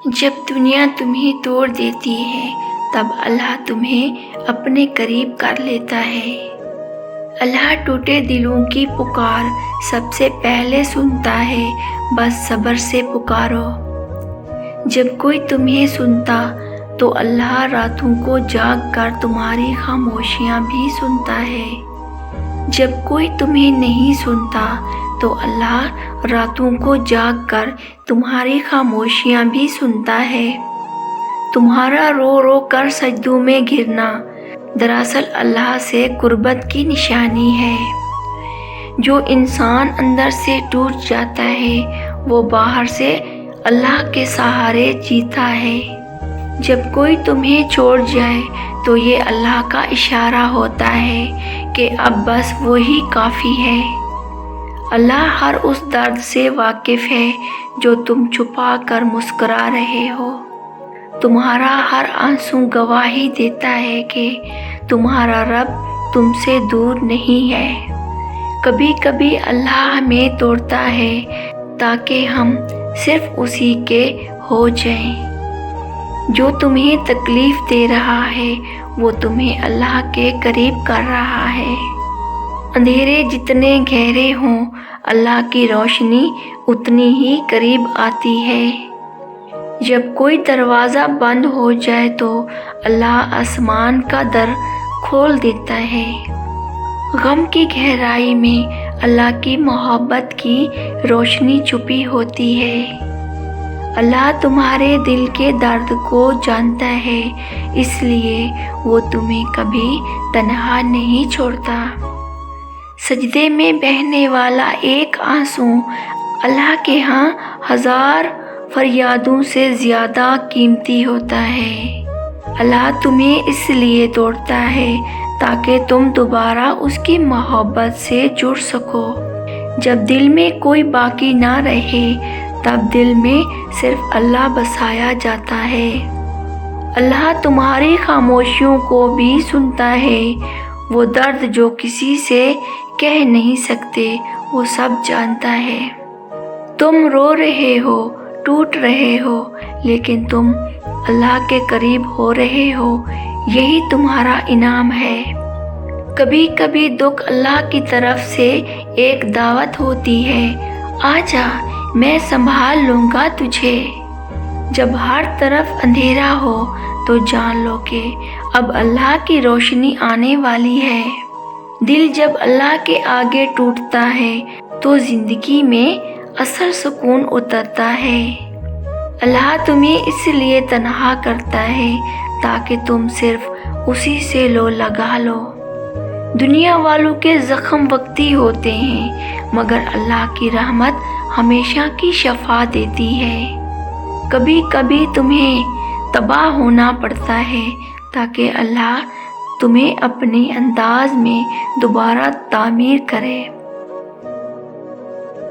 جب دنیا تمہیں توڑ دیتی ہے تب اللہ تمہیں اپنے قریب کر لیتا ہے۔ اللہ ٹوٹے دلوں کی پکار سب سے پہلے سنتا ہے، بس صبر سے پکارو۔ جب کوئی تمہیں سنتا تو اللہ راتوں کو جاگ کر تمہاری خاموشیاں بھی سنتا ہے۔ جب کوئی تمہیں نہیں سنتا تو اللہ راتوں کو جاگ کر تمہاری خاموشیاں بھی سنتا ہے۔ تمہارا رو رو کر سجدوں میں گرنا دراصل اللہ سے قربت کی نشانی ہے۔ جو انسان اندر سے ٹوٹ جاتا ہے وہ باہر سے اللہ کے سہارے جیتا ہے۔ جب کوئی تمہیں چھوڑ جائے تو یہ اللہ کا اشارہ ہوتا ہے کہ اب بس وہی کافی ہے۔ اللہ ہر اس درد سے واقف ہے جو تم چھپا کر مسکرا رہے ہو۔ تمہارا ہر آنسو گواہی دیتا ہے کہ تمہارا رب تم سے دور نہیں ہے۔ کبھی کبھی اللہ ہمیں توڑتا ہے تاکہ ہم صرف اسی کے ہو جائیں۔ جو تمہیں تکلیف دے رہا ہے وہ تمہیں اللہ کے قریب کر رہا ہے۔ اندھیرے جتنے گہرے ہوں اللہ کی روشنی اتنی ہی قریب آتی ہے۔ جب کوئی دروازہ بند ہو جائے تو اللہ آسمان کا در کھول دیتا ہے۔ غم کی گہرائی میں اللہ کی محبت کی روشنی چھپی ہوتی ہے۔ اللہ تمہارے دل کے درد کو جانتا ہے، اس لیے وہ تمہیں کبھی تنہا نہیں چھوڑتا۔ سجدے میں بہنے والا ایک آنسو اللہ کے ہاں ہزار فریادوں سے زیادہ قیمتی ہوتا ہے۔ اللہ تمہیں اس لیے توڑتا ہے تاکہ تم دوبارہ اس کی محبت سے جڑ سکو۔ جب دل میں کوئی باقی نہ رہے تب دل میں صرف اللہ بسایا جاتا ہے۔ اللہ تمہاری خاموشیوں کو بھی سنتا ہے۔ وہ درد جو کسی سے کہہ نہیں سکتے وہ سب جانتا ہے۔ تم رو رہے ہو، ٹوٹ رہے ہو، لیکن تم اللہ کے قریب ہو رہے ہو، یہی تمہارا انعام ہے۔ کبھی کبھی دکھ اللہ کی طرف سے ایک دعوت ہوتی ہے، آجا میں سنبھال لوں گا تجھے۔ جب ہر طرف اندھیرا ہو تو جان لو کہ اب اللہ کی روشنی آنے والی ہے۔ دل جب اللہ کے آگے ٹوٹتا ہے تو زندگی میں اصل سکون اترتا ہے۔ اللہ تمہیں اس لیے تنہا کرتا ہے تاکہ تم صرف اسی سے لو لگا لو۔ دنیا والوں کے زخم وقتی ہوتے ہیں مگر اللہ کی رحمت ہمیشہ کی شفا دیتی ہے۔ کبھی کبھی تمہیں تباہ ہونا پڑتا ہے تاکہ اللہ تمہیں اپنے انداز میں دوبارہ تعمیر کرے۔